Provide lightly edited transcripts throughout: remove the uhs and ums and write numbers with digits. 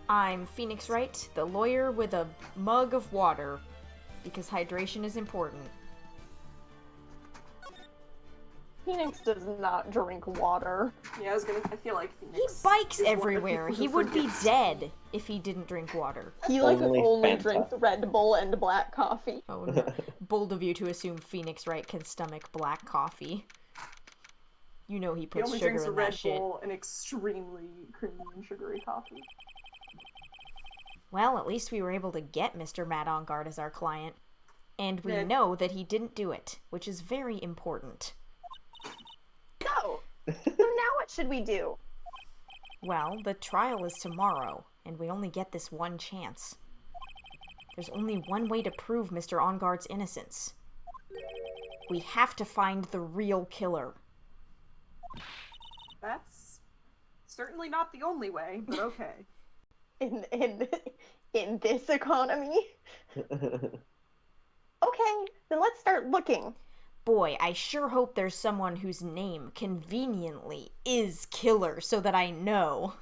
I'm Phoenix Wright, the lawyer with a mug of water, because hydration is important. Phoenix does not drink water. Yeah, I feel like He Phoenix bikes is one of the everywhere. people He who would be forgets. dead if he didn't drink water. He like Only only Fanta. drinks Red Bull and black coffee. Oh no. Bold of you to assume Phoenix Wright can stomach black coffee. You know he He puts only sugar drinks a in Red that shit. Bull and extremely creamy and sugary coffee. Well, at least we were able to get Mr. Matt on guard as our client. And we Yeah. know that he didn't do it, which is very important. So now what should we do? Well, the trial is tomorrow, and we only get this one chance. There's only one way to prove Mr. On Guard's innocence. We have to find the real killer. That's certainly not the only way, but okay. In this economy? Okay, then let's start looking. Boy, I sure hope there's someone whose name, conveniently, is Killer, so that I know.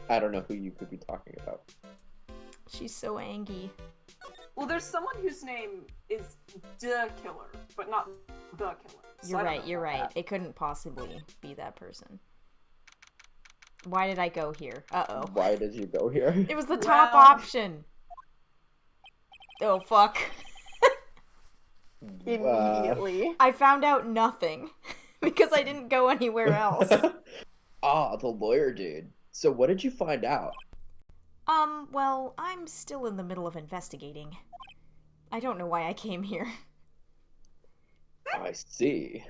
I don't know who you could be talking about. She's so angry. Well, there's someone whose name is the killer, but not the killer. So You're I don't right, know you're about right. that. It couldn't possibly be that person. Why did I go here? Uh-oh. Why did you go here? It was the top Well- option! Oh, fuck. Immediately. I found out nothing. Because I didn't go anywhere else. Ah, the lawyer dude. So what did you find out? Well, I'm still in the middle of investigating. I don't know why I came here. I see.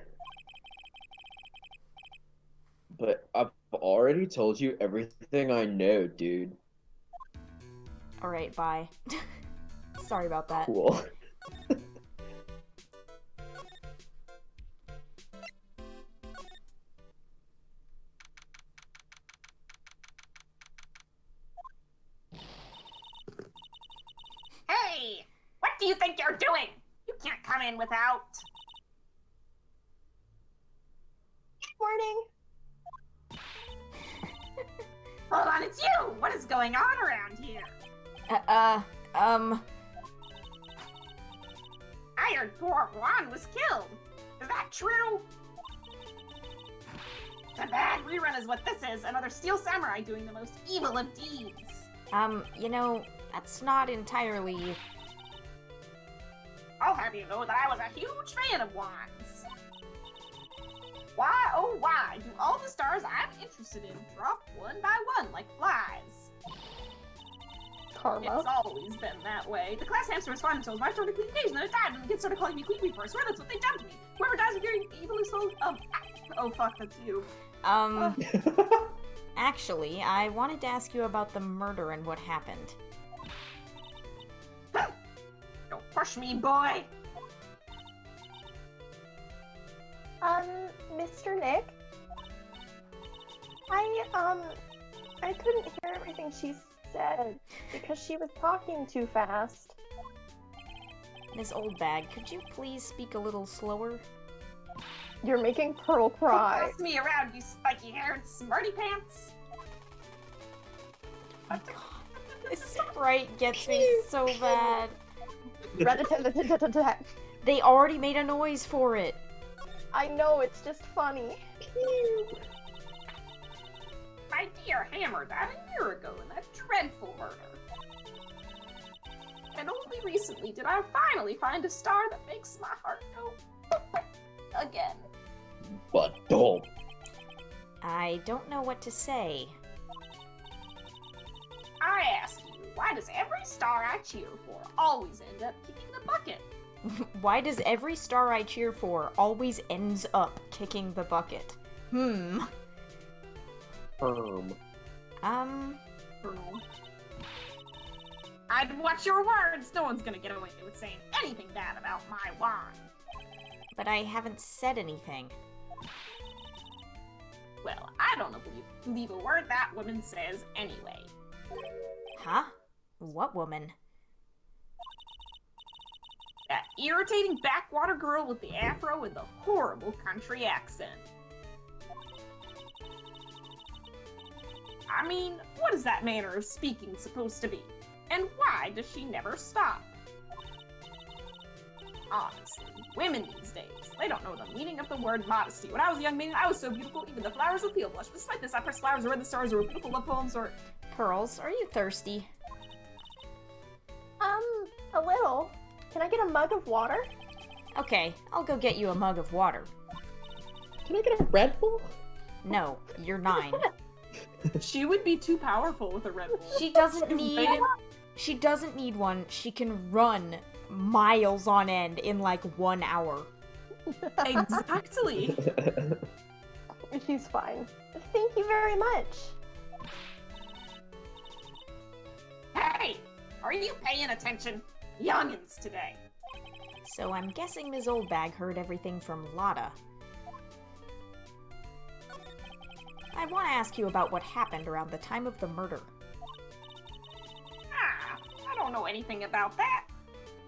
But I've already told you everything I know, dude. Alright, bye. Sorry about that. Cool. Hey! What do you think you're doing? You can't come in without... Morning. Hold on, it's you! What is going on around here? I heard poor Juan was killed. Is that true? It's a bad rerun is what this is. Another Steel Samurai doing the most evil of deeds. you know, that's not entirely... I'll have you know that I was a huge fan of Juan's. Why, oh why, do all the stars I'm interested in drop one by one like flies? Karma. It's always been that way. The class hamster responded until it was my turn to clean cage, and then it died, and the kids started calling me Queen Weeper. I swear that's what they dubbed me. Whoever dies of your evilly soul, oh fuck, that's you. Actually, I wanted to ask you about the murder and what happened. Don't push me, boy. Mr. Nick? I couldn't hear everything she said because she was talking too fast. Miss Oldbag, could you please speak a little slower? You're making Pearl cry. Don't toss me around, you spiky-haired smarty pants. This sprite gets me so bad. Rat-a-tat-tat-tat-tat. They already made a noise for it. I know, it's just funny. My dear Hammer died a year ago in that dreadful murder. And only recently did I finally find a star that makes my heart go again. But don't. I don't know what to say. I ask you, why does every star I cheer for always end up kicking the bucket? Why does every star I cheer for always ends up kicking the bucket? Colonel. I'd watch your words. No one's gonna get away with saying anything bad about my wine. But I haven't said anything. Well, I don't believe a word that woman says anyway. Huh? What woman? That irritating backwater girl with the afro and the horrible country accent. I mean, what is that manner of speaking supposed to be? And why does she never stop? Honestly, women these days, they don't know the meaning of the word modesty. When I was a young maiden, I was so beautiful, even the flowers would feel blush. Despite this, I pressed flowers or read the stars or beautiful love poems or... Pearls, are you thirsty? A little. Can I get a mug of water? Okay, I'll go get you a mug of water. Can I get a Red Bull? No, you're 9. She would be too powerful with a Red Bull. She doesn't need... Megan, She doesn't need one. She can run miles on end in like 1 hour. exactly. She's fine. Thank you very much. Hey, are you paying attention? Youngins today. So I'm guessing Ms. Oldbag heard everything from Lotta. I want to ask you about what happened around the time of the murder. I don't know anything about that.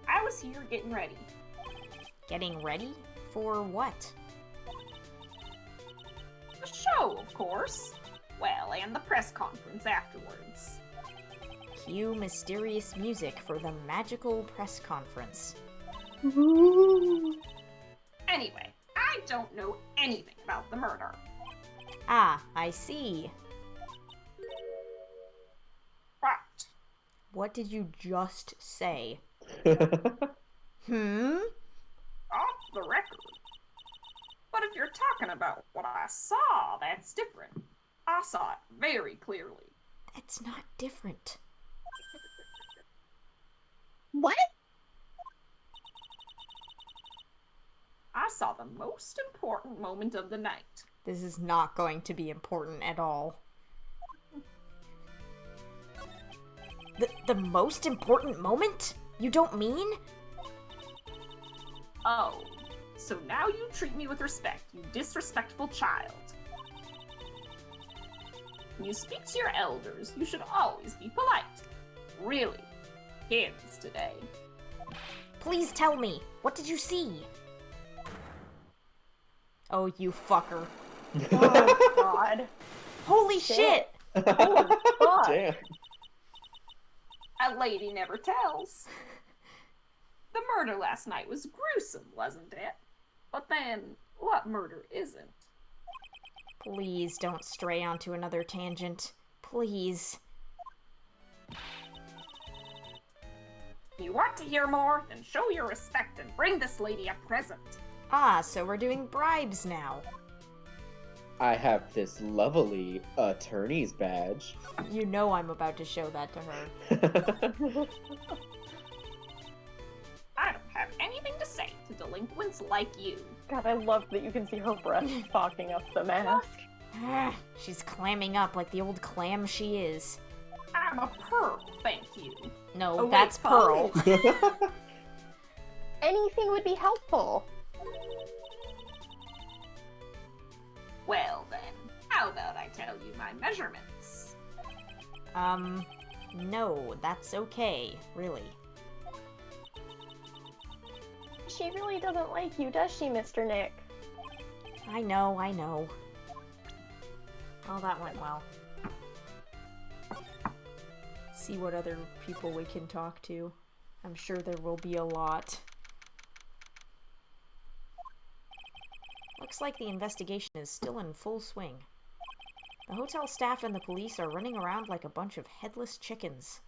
I was here getting ready. Getting ready? For what? The show, of course. Well, and the press conference afterwards. Cue mysterious music for the magical press conference. Anyway, I don't know anything about the murder. Ah, I see. Right. What did you just say? Off Hmm? the record. But if you're talking about what I saw, that's different. I saw it very clearly. That's not different. What? I saw the most important moment of the night. This is not going to be important at all. The most important moment? You don't mean? Oh, so now you treat me with respect, you disrespectful child. When you speak to your elders, you should always be polite. Really, kids today. Please tell me. What did you see? Oh, you fucker. Oh, God. Holy shit! Holy fuck. Damn. A lady never tells. The murder last night was gruesome, wasn't it? But then, what murder isn't? Please don't stray onto another tangent. Please. You want to hear more? Then show your respect and bring this lady a present. Ah, so we're doing bribes now. I have this lovely attorney's badge. You know I'm about to show that to her. I don't have anything to say to delinquents like you. God, I love that you can see her breath fogging up the mask. Ah, she's clamming up like the old clam she is. I'm a pearl, thank you. No, Oh, wait, that's Pearl. Anything would be helpful. Well then, how about I tell you my measurements? No, that's okay, really. She really doesn't like you, does she, Mr. Nick? I know, I know. Oh, that went well. See what other people we can talk to. I'm sure there will be a lot. Looks like the investigation is still in full swing. The hotel staff and the police are running around like a bunch of headless chickens.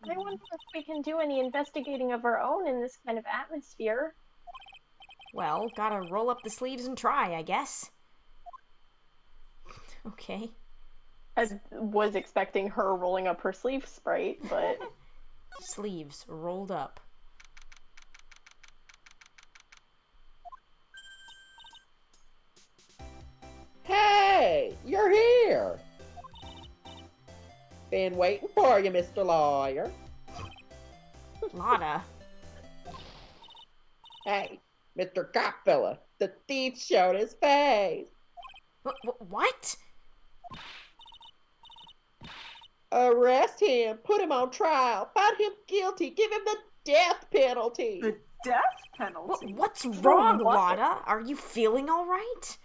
I wonder if we can do any investigating of our own in this kind of atmosphere. Well, gotta roll up the sleeves and try, I guess. Okay. I was expecting her rolling up her sleeve sprite, but Sleeves rolled up. Hey, you're here. Been waiting for you, Mr. Lawyer. Lotta. Hey, Mr. Cop fella, the thief showed his face. What? Arrest him, put him on trial, find him guilty, give him the death penalty. The death penalty. What's wrong, what? Lotta? Are you feeling alright?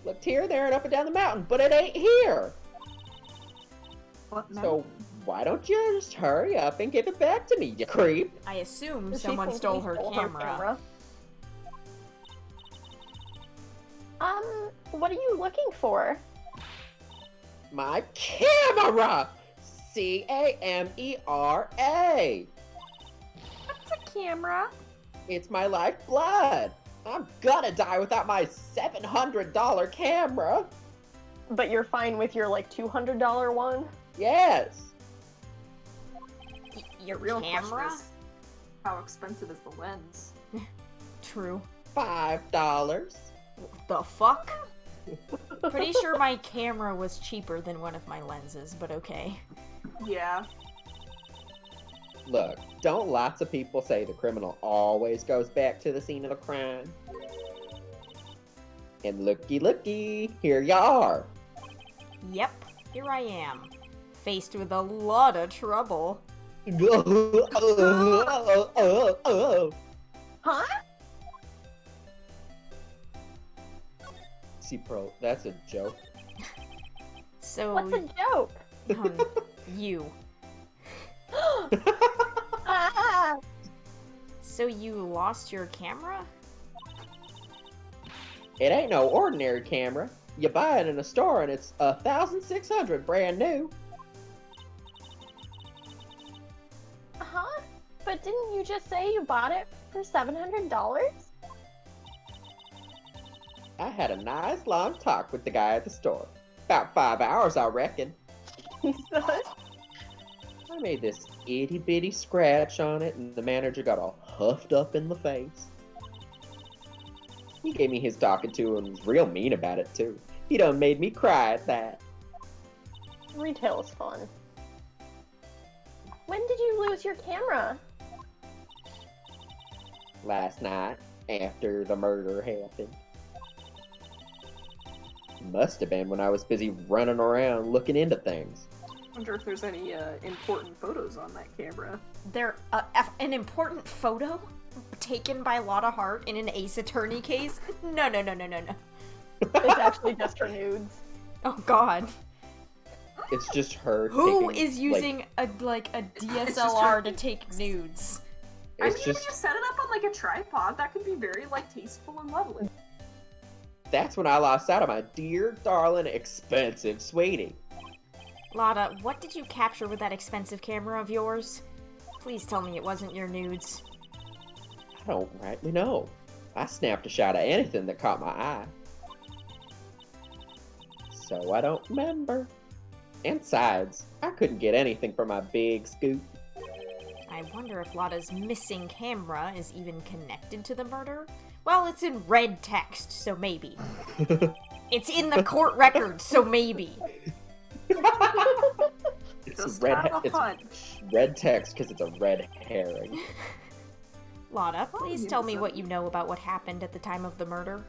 Looked here, there, and up and down the mountain, but it ain't here. What So why don't you just hurry up and give it back to me, you creep? I assume Does she someone think stole we her stole camera. What are you looking for? My camera! Camera! What's a camera? It's my lifeblood. I'm gonna die without my $700 camera. But you're fine with your like $200 one? Yes. Your The real camera? question is, how expensive is the lens? True. $5. The fuck? Pretty sure my camera was cheaper than one of my lenses, but okay. Yeah. Look, don't lots of people say the criminal always goes back to the scene of the crime? And looky, here you are. Yep, here I am. Faced with a lot of trouble. Huh? See, Pearl, that's a joke. So, What's a joke? you. Ah! So you lost your camera? It ain't no ordinary camera. You buy it in a store and it's $1,600 brand new. Huh? But didn't you just say you bought it for $700? I had a nice long talk with the guy at the store. About 5 hours, I reckon. Son. I made this itty bitty scratch on it, and the manager got all huffed up in the face. He gave me his talking to and was real mean about it, too. He done made me cry at that. Retail is fun. When did you lose your camera? Last night, after the murder happened. Must have been when I was busy running around looking into things. Wonder if there's any important photos on that camera. There, an important photo taken by Lotta Hart in an Ace Attorney case? No. It's actually just her nudes. Oh god. It's just her Who taking, is using a DSLR to take nudes? I mean, It's if you just set it up on like a tripod, that could be very like tasteful and lovely. that's when I lost sight of my dear, darling, expensive sweetie. Lotta, what did you capture with that expensive camera of yours? Please tell me it wasn't your nudes. I don't rightly know. I snapped a shot of anything that caught my eye. So I don't remember. And besides, I couldn't get anything from my big scoop. I wonder if Lotta's missing camera is even connected to the murder? Well, it's in red text, so maybe. It's in the court record, so maybe. It's Just red. have a It's hunch. red text because it's a red herring. Lotta, please yeah, tell me so- what you know about what happened at the time of the murder.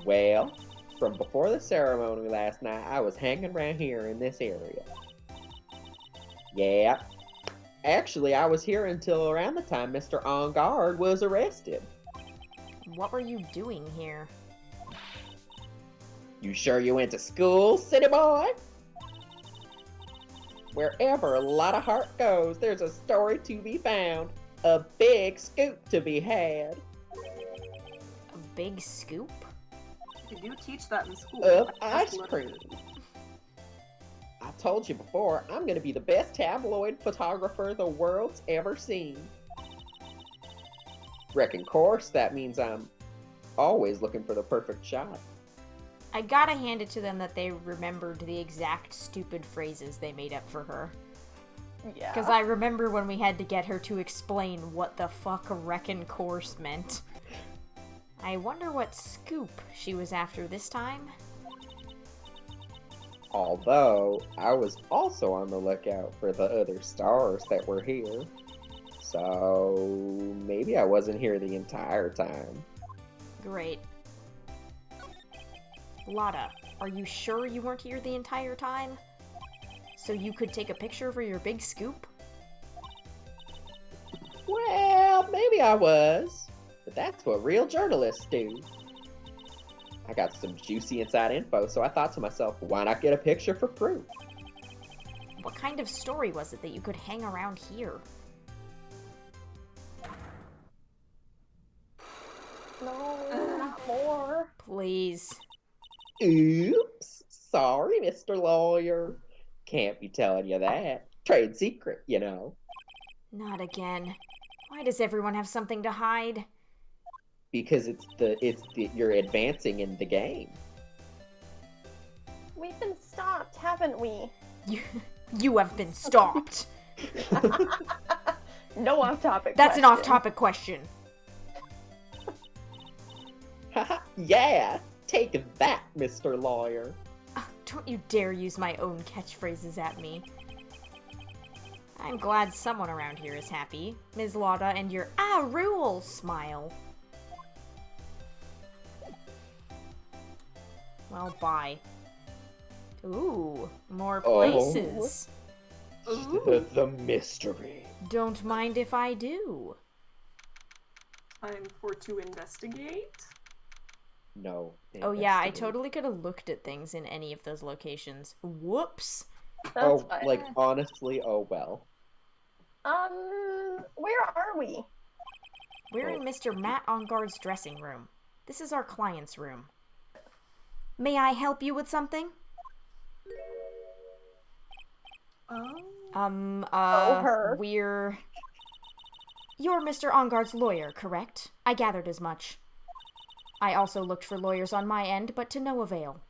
Well, from before the ceremony last night, I was hanging around here in this area. Yeah. Actually, I was here until around the time Mr. On Guard was arrested. What were you doing here? You sure you went to school, city boy? Wherever Lotta Hart goes, there's a story to be found. A big scoop to be had. A big scoop? You do teach that in school. Of Just ice let cream. it- I told you before, I'm gonna be the best tabloid photographer the world's ever seen. Reckon course, that means I'm always looking for the perfect shot. I gotta hand it to them that they remembered the exact stupid phrases they made up for her. Yeah. Because I remember when we had to get her to explain what the fuck reckon course meant. I wonder what scoop she was after this time. Although, I was also on the lookout for the other stars that were here. So, maybe I wasn't here the entire time. Great. Lotta, are you sure you weren't here the entire time? So you could take a picture for your big scoop? Well, maybe I was. But that's what real journalists do. I got some juicy inside info, so I thought to myself, why not get a picture for proof? What kind of story was it that you could hang around here? No, not more. Please. Oops. Sorry, Mr. Lawyer. Can't be telling you that. Trade secret, you know. Not again. Why does everyone have something to hide? Because you're advancing in the game. We've been stopped, haven't we? You have been stopped. No off-topic. That's an question. off-topic question. Yeah, take that, Mr. Lawyer. Don't you dare use my own catchphrases at me. I'm glad someone around here is happy. Ms. Lauda and your rule smile. Well, bye. Ooh, more places. The mystery. Don't mind if I do. Time for to investigate. No. Oh yeah, I investigate. totally could have looked at things in any of those locations. Whoops. That's fine. Like, honestly, oh well. Where are we? We're in Mr. Matt Onguard's dressing room. This is our client's room. May I help you with something? Her. You're Mr. Onguard's lawyer, correct? I gathered as much. I also looked for lawyers on my end, but to no avail.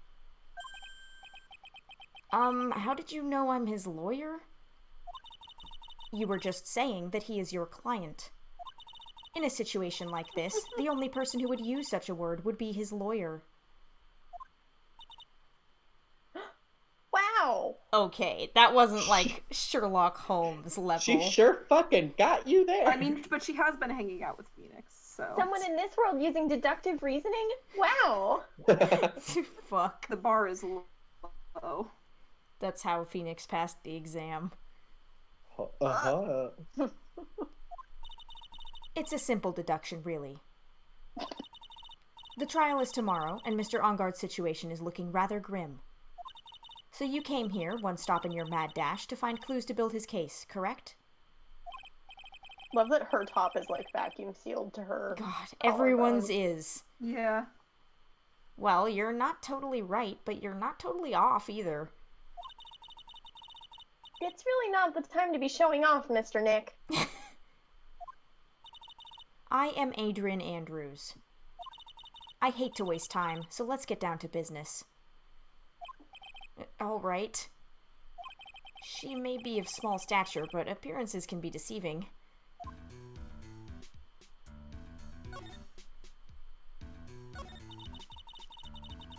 How did you know I'm his lawyer? You were just saying that he is your client. In a situation like this, the only person who would use such a word would be his lawyer. Wow. Okay, that wasn't like Sherlock Holmes level. She sure fucking got you there. I mean, but she has been hanging out with Phoenix, so Someone in this world using deductive reasoning? Wow. Fuck. the bar is low. That's how Phoenix passed the exam. It's a simple deduction, really. The trial is tomorrow, and Mr. Onguard's situation is looking rather grim. So you came here, one stop in your mad dash, to find clues to build his case, correct? Love that her top is like vacuum sealed to her. God, everyone's collarbone. is. Yeah. Well, you're not totally right, but you're not totally off either. It's really not the time to be showing off, Mr. Nick. I am Adrian Andrews. I hate to waste time, so let's get down to business. All right. She may be of small stature, but appearances can be deceiving.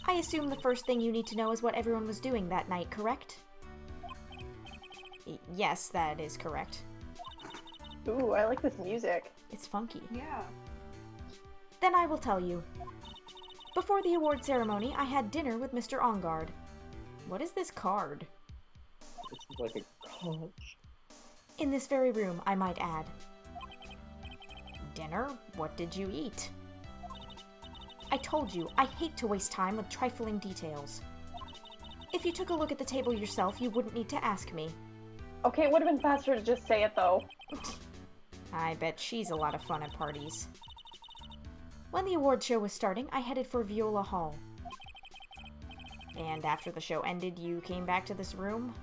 I assume the first thing you need to know is what everyone was doing that night, correct? Yes, that is correct. Ooh, I like this music. It's funky. Yeah. Then I will tell you. Before the award ceremony, I had dinner with Mr. Onguard. What is this card? This is like a conch. In this very room, I might add. Dinner? What did you eat? I told you, I hate to waste time with trifling details. If you took a look at the table yourself, you wouldn't need to ask me. Okay, it would have been faster to just say it though. I bet she's a lot of fun at parties. When the award show was starting, I headed for Viola Hall. And after the show ended, you came back to this room?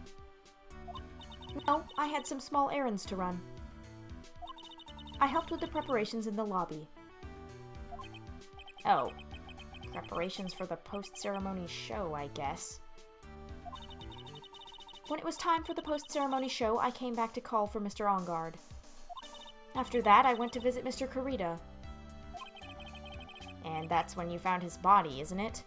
No, I had some small errands to run. I helped with the preparations in the lobby. Oh, preparations for the post-ceremony show, I guess. When it was time for the post-ceremony show, I came back to call for Mr. Onguard. After that, I went to visit Mr. Kurita. And that's when you found his body, isn't it?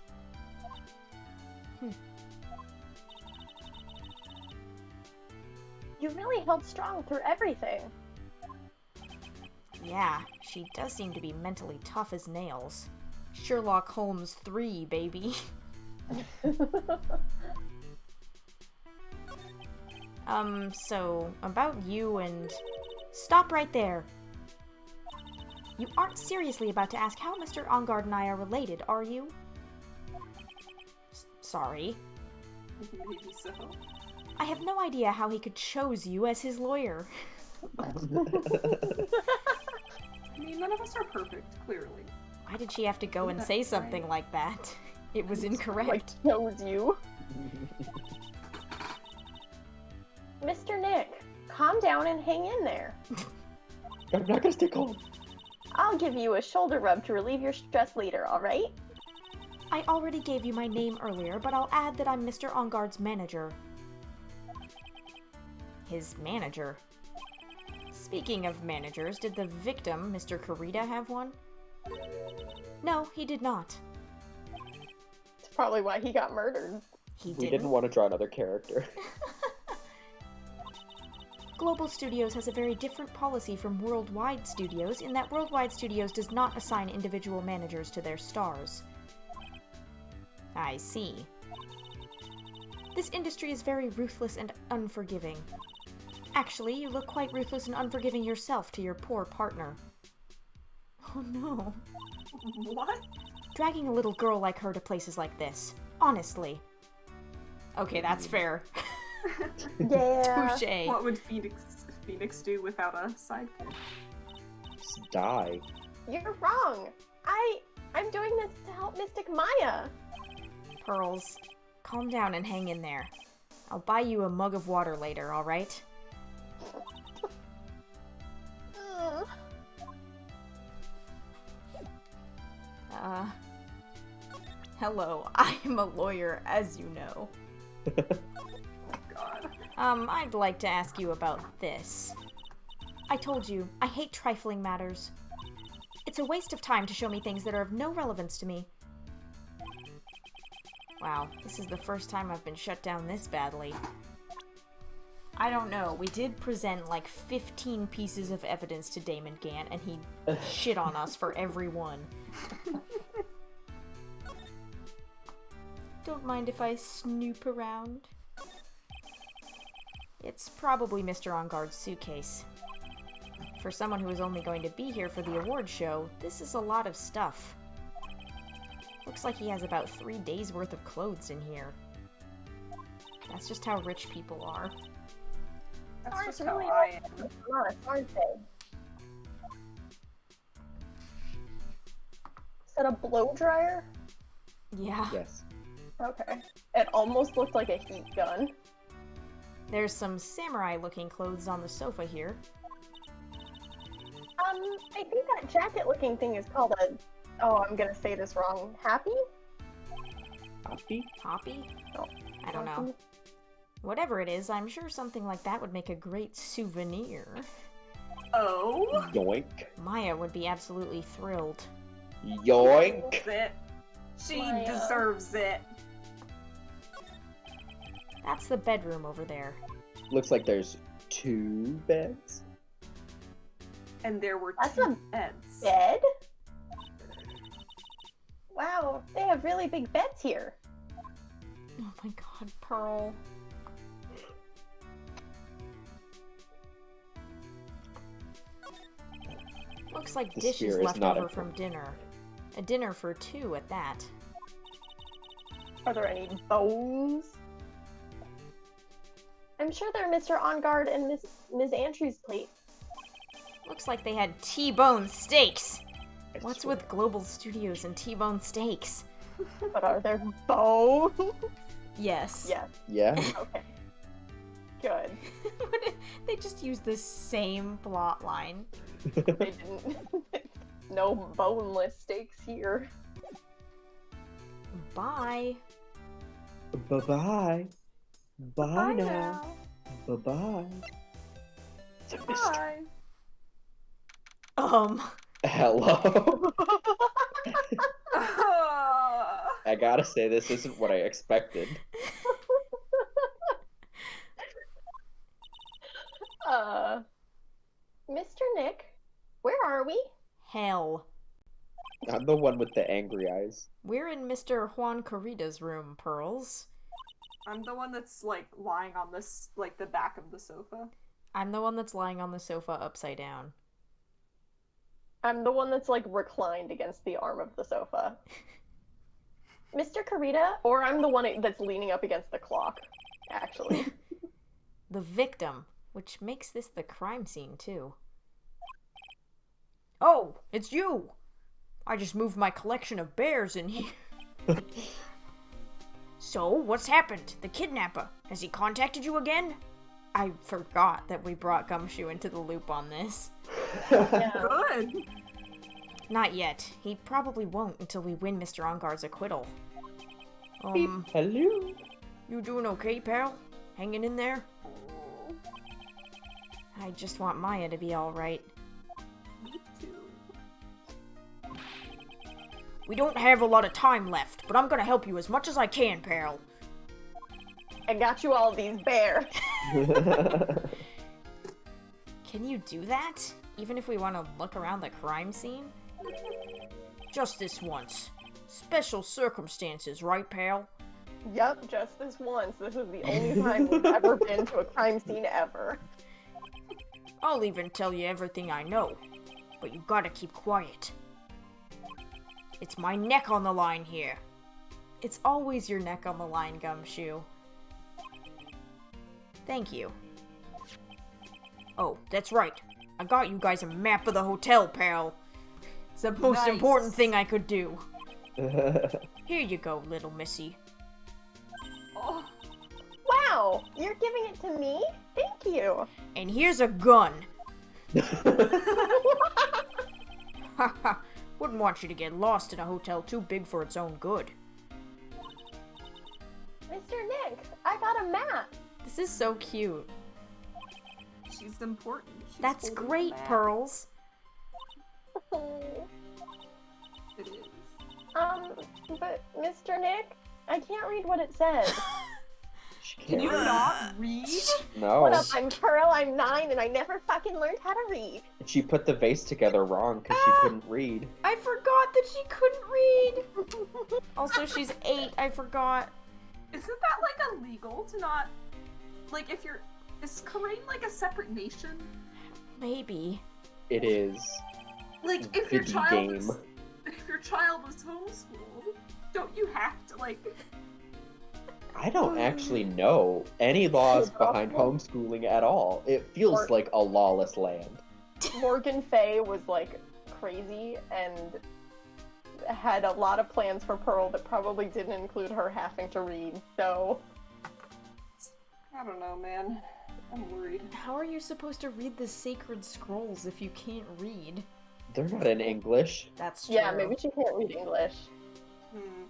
You really held strong through everything. Yeah, she does seem to be mentally tough as nails. Sherlock Holmes 3, baby. So, about you and... Stop right there! You aren't seriously about to ask how Mr. Onguard and I are related, are you? sorry. Maybe so. I have no idea how he could choose you as his lawyer. I mean, none of us are perfect, clearly. Why did she have to go and say something like that? It was Like, incorrect. knows you. Mr. Nick, calm down and hang in there. I'm not gonna stay calm. I'll give you a shoulder rub to relieve your stress later, alright? I already gave you my name earlier, but I'll add that I'm Mr. Onguard's manager. His manager? Speaking of managers, did the victim, Mr. Kurita, have one? No, he did not. It's probably why he got murdered. He We didn't want to draw another character. Global Studios has a very different policy from Worldwide Studios in that Worldwide Studios does not assign individual managers to their stars. I see. This industry is very ruthless and unforgiving. Actually, you look quite ruthless and unforgiving yourself to your poor partner. Oh no. What? Dragging a little girl like her to places like this. Honestly. Okay, that's fair. Yeah. Touché. What would Phoenix do without a sidekick? Just die. You're wrong. I'm doing this to help Mystic Maya. Pearls, calm down and hang in there. I'll buy you a mug of water later, alright? Hello, I'm a lawyer, as you know. God. I'd like to ask you about this. I told you, I hate trifling matters. It's a waste of time to show me things that are of no relevance to me. Wow, this is the first time I've been shut down this badly. I don't know, we did present like 15 pieces of evidence to Damon Gant, and he shit on us for every one. Don't mind if I snoop around. It's probably Mr. Onguard's suitcase. For someone who is only going to be here for the award show, this is a lot of stuff. Looks like he has about 3 days worth of clothes in here. That's just how rich people are. That's Stars just how really I am. Nice, aren't they? Is that a blow dryer? Yeah. Yes. Okay. It almost looked like a heat gun. There's some samurai-looking clothes on the sofa here. I think that jacket-looking thing is called a... Oh, I'm gonna say this wrong. Happy? Happy? Hoppy? Oh, I don't know. Whatever it is, I'm sure something like that would make a great souvenir. Oh. Yoink. Maya would be absolutely thrilled. Yoink. It. She Maya. deserves it. That's the bedroom over there. Looks like there's 2 beds. And there were That's 2 a beds. Bed? Wow, they have really big beds here. Oh my god, Pearl. Looks like The dishes sphere is left not over important. from dinner. A dinner for 2 at that. Are there any bones? I'm sure they're Mr. Onguard and Ms. Andrews' plate. Looks like they had T-bone steaks. I What's swear. with Global Studios and T-bone steaks? But are there bones? Yes. Yes. Yeah. Okay. Good. They just used the same plot line. They didn't. No boneless steaks here. Bye. Bye-bye. Bye Bye now. Bye-bye. It's a mystery. Bye. Hello. Ah. I gotta say, this isn't what I expected. Mr. Nick, where are we? Hell. I'm the one with the angry eyes. We're in Mr. Juan Corrida's room, Pearls. I'm the one that's like lying on this, like the back of the sofa. I'm the one that's lying on the sofa upside down. I'm the one that's like reclined against the arm of the sofa. Mr. Karita, or I'm the one that's leaning up against the clock, actually. The victim, which makes this the crime scene, too. Oh, it's you! I just moved my collection of bears in here. So, what's happened? The kidnapper, has he contacted you again? I forgot that we brought Gumshoe into the loop on this. Yeah. Good. Not yet. He probably won't until we win Mr. Onguard's acquittal. Hello? You doing okay, pal? Hanging in there? I just want Maya to be alright. Me too. We don't have a lot of time left, but I'm gonna help you as much as I can, pal. I got you all these bears. Can you do that? Even if we want to look around the crime scene? Just this once. Special circumstances, right, pal? Yup, just this once. This is the only time we've ever been to a crime scene ever. I'll even tell you everything I know, but you gotta keep quiet. It's my neck on the line here. It's always your neck on the line, Gumshoe. Thank you. Oh, that's right. I got you guys a map of the hotel, pal. It's the most Nice. important thing I could do. Here you go, little missy. Oh, Wow, you're giving it to me? Thank you. And here's a gun. Haha, wouldn't want you to get lost in a hotel too big for its own good. Mr. Nick, I got a map. This is so cute. she's important. She's That's holding the great, map. Pearls. It is. But Mr. Nick, I can't read what it says. She Can can't you read. not read? No. What up? I'm Pearl, I'm 9, and I never fucking learned how to read. She put the vase together wrong because she couldn't read. I forgot that she couldn't read. Also, she's 8. I forgot. Isn't that like illegal to not like if you're is Korean like a separate nation? Maybe. It is. Like if your Video child game. is if your child was homeschooled, don't you have to like I don't actually know any laws behind homeschooling at all. It feels like a lawless land. Morgan Fay was like crazy and had a lot of plans for Pearl that probably didn't include her having to read, so I don't know, man. I'm worried. How are you supposed to read the sacred scrolls if you can't read? They're not in English. That's true. yeah, maybe she can't read English. Hmm.